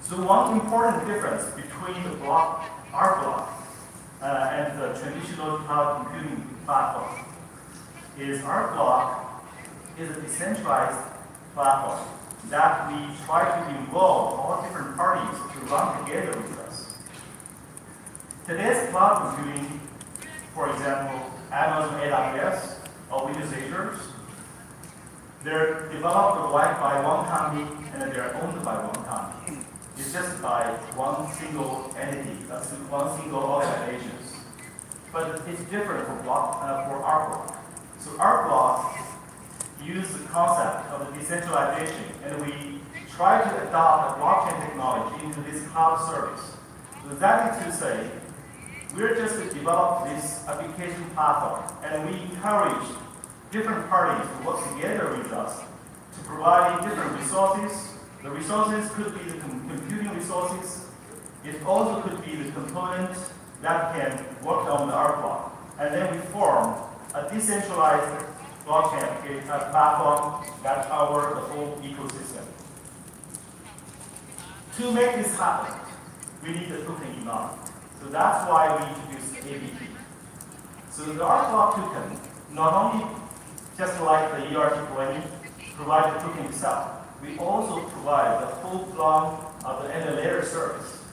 So one important difference between the Arcblock and the traditional cloud computing platform is Arcblock is a decentralized platform that we try to involve all different parties to run together with us. Today's cloud computing, for example, Amazon AWS or Windows Azure, they're developed by one company and they're owned by one company. It's just by one single entity, one single organization. But it's different for Arcblock. So Arcblock uses the concept of the decentralization, and we try to adopt the blockchain technology into this cloud service. So that is to say, we're just to develop this application platform, and we encourage different parties to work together with us to provide different resources. The resources could be the computing resources. It also could be the component that can work on the Arcblock. And then we form a decentralized blockchain platform that powers the whole ecosystem. To make this happen, we need a token economy. So that's why we introduced ABT. So the Arcblock token, not only just like the ERC20, provide the token itself, we also provide the full-blown and the layer service.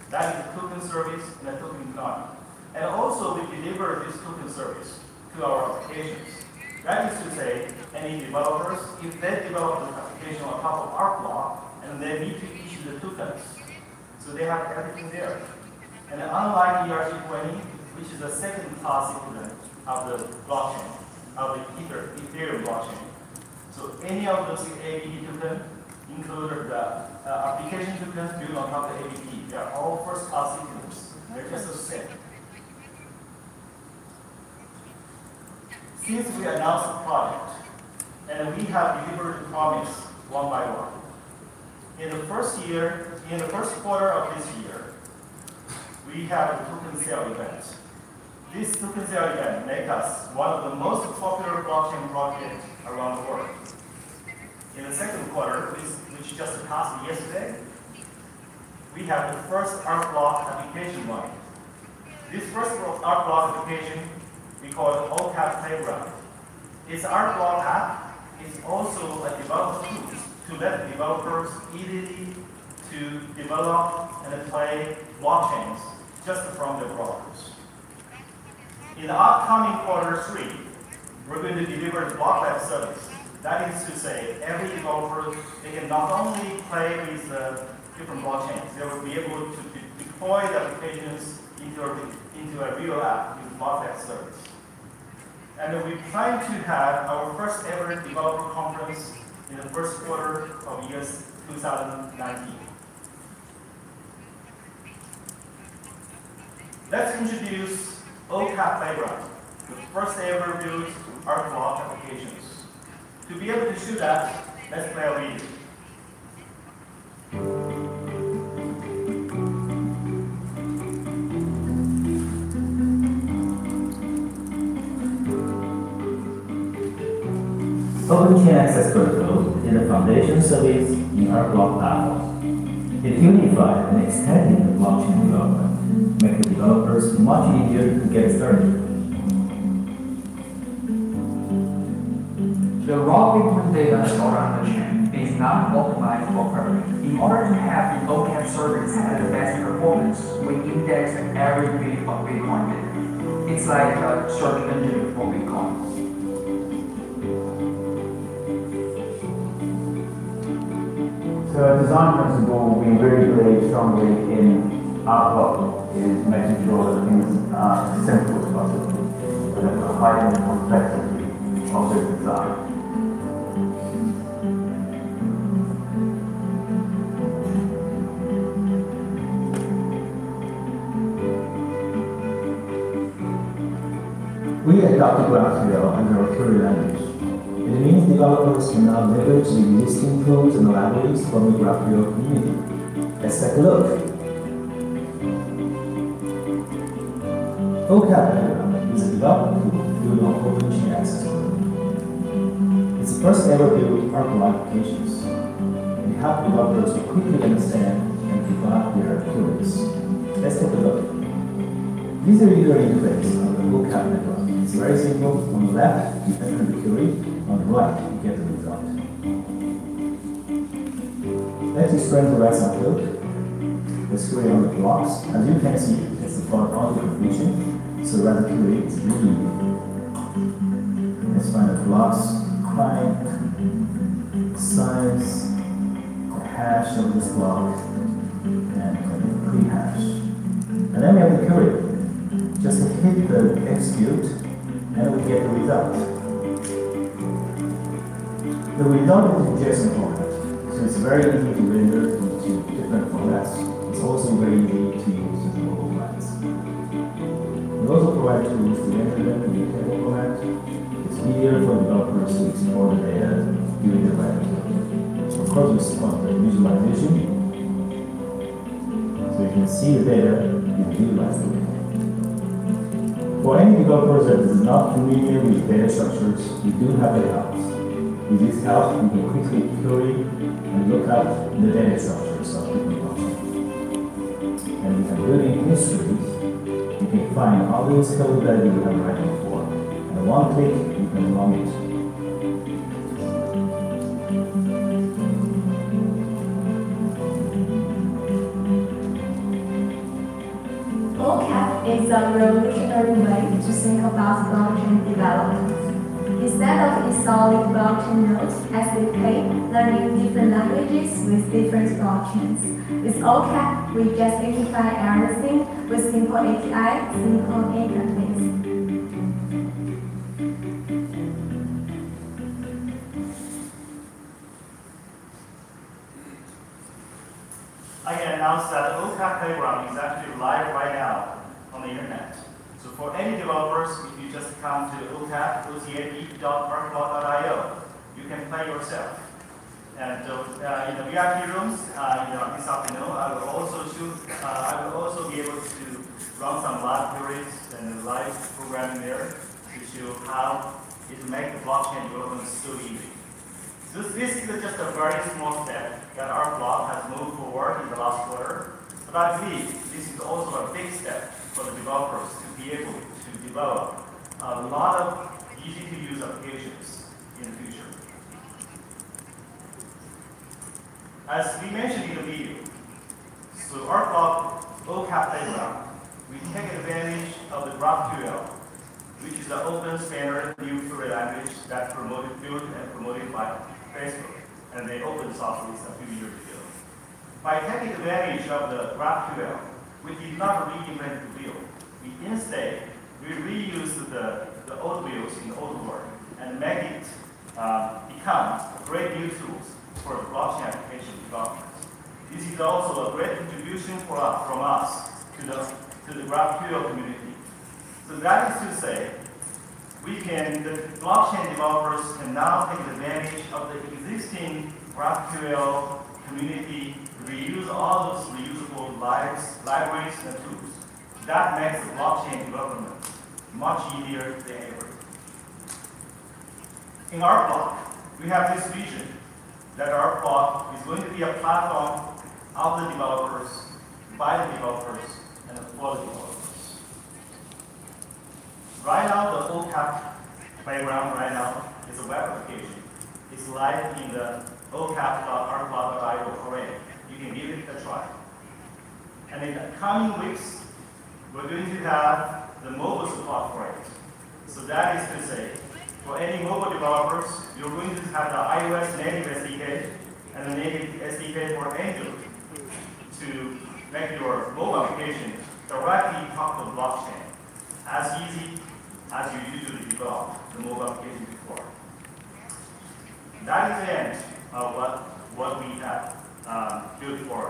That is the token service and the token economy. And also we deliver this token service to our applications. That is to say, any developers, if they develop the application on top of Arcblock, and they need to issue the tokens, so they have everything there. And unlike ERC20, which is the second-class equivalent of the blockchain, of the Ethereum blockchain, so any of those ABT tokens, including the application tokens built on top of ABT, they are all first-class equivalents. They're just the same. Since we announced the project, and we have delivered the promise one by one, in the first quarter of this year, we have a token sale event. This token sale event makes us one of the most popular blockchain projects around the world. In the second quarter, which just passed yesterday, we have the first Arcblock application running. This first Arcblock application, we call it OCAP Playground. It's an Arcblock app. It's also a developer tool to let developers easily to develop and play blockchains just from their browsers. In the upcoming quarter 3, we're going to deliver the block web service. That is to say, every developer, they can not only play with different blockchains, they will be able to deploy the applications into a real app with block web service. And we plan to have our first ever developer conference in the first quarter of year 2019. Let's introduce OCAP Playground, the first ever built Arcblock applications. To be able to show that, let's play a video. Open Chain Access Protocol is a foundation service in Arcblock platform. It unifies and extends the blockchain development, making developers much easier to get started. The raw Bitcoin data stored on the chain is not optimized for query. In order to have the OCAP service have the best performance, we index every bit of Bitcoin data. It's like a search engine for Bitcoin. So a design principle we really believe strongly in Arcblock is making sure that things are as simple as possible, without hiding the complexity of the design. We adopted GraphQL as our query language. It means developers can now leverage the existing tools and libraries from the GraphQL community. Let's take a look. OCAP is a development tool built on Open Chain Access Protocol. It's the first ever built Arcblock applications. It helps developers to quickly understand and but there are queries. Let's take a look. This is the user interface of the OCAP network. It's very simple. On the left, you enter the query. On the right, you get the result. Let's explain the rest of code. Let's query on the blocks. As you can see, it's a part of the definition. So that the query is really easy. Let's find the blocks, client, size, the hash of this block, and pre-hash. And then we have the query. Just hit the execute, and we get the result. The result is in JSON format, so it's very easy to render into different formats. It's also very easy to use in mobile clients. We also provide tools to render them in the table format. It's easier for developers to explore the data during the writing. Of course, we support the visualization, so you can see the data in visualized data. For any developers that is not familiar with data structures, we do have a help. With this help, you can quickly query and look up the data structures of different functions. And we have built-in histories. You can find all those code that you have written before. And one click, you can run it. OCAP is a revolutionary way to think about blockchain development. Instead of installing blockchain nodes, SDK, learning different languages with different blockchains. With OCAP, we just simplify everything with simple API, simple interface. I can announce that the OCAP playground is actually live right now on the internet. So for any developers, if you just come to OCAP.arcblock.io, you can play yourself. And in the VIP rooms, this afternoon, I will also be able to run some live queries and live programming there to show how it makes the blockchain development so easy. So this is just a very small step that Arcblock has moved forward in the last quarter. But I believe this is also a big step for the developers to be able to develop a lot of easy-to-use applications in the future. As we mentioned in the video, so Arcblock OCAP playground, we take advantage of the GraphQL, which is an open standard new query language that's built and promoted by Facebook, and they open source this a few years ago. By taking advantage of the GraphQL, we did not reinvent the wheel. We instead reuse the old wheels in the old world and make it become a great new tools for blockchain application development. This is also a great contribution from us to the GraphQL community. So that is to say, the blockchain developers can now take advantage of the existing GraphQL community, reuse all those reusable libraries and tools. That makes the blockchain development much easier than ever. In Arcblock, we have this vision that Arcblock is going to be a platform of the developers, by the developers, and for the developers. Right now, the OCAP playground is a web application. It's live in the OCAP.arcblock.io already. You can give it a try. And in the coming weeks, we're going to have the mobile support for it. So that is to say, for any mobile developers, you're going to have the iOS native SDK and the native SDK for Android to make your mobile application directly talk to the blockchain as easy as you usually develop the mobile application before. That is the end of what we have built for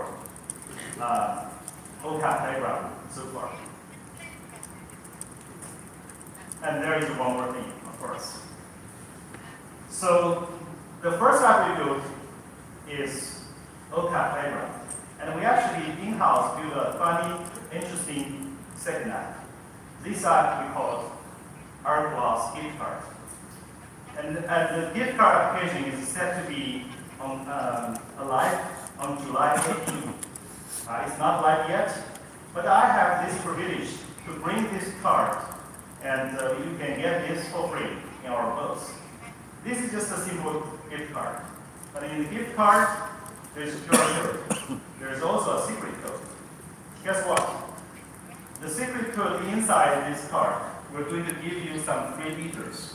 OCAP playground so far. And there is one more thing, of course. So the first app we built is OCAP playground. And we actually in-house built a funny, interesting second app. This app we call Arcblock's gift card. And the gift card application is set to be alive on July 18th. It's not live yet, but I have this privilege to bring this card, and you can get this for free in our books. This is just a simple gift card. But in the gift card, there's a QR code. There's also a secret code. Guess what? The secret code inside this card, we're going to give you some free liters.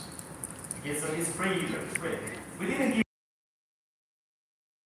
It's free liters, free. We didn't give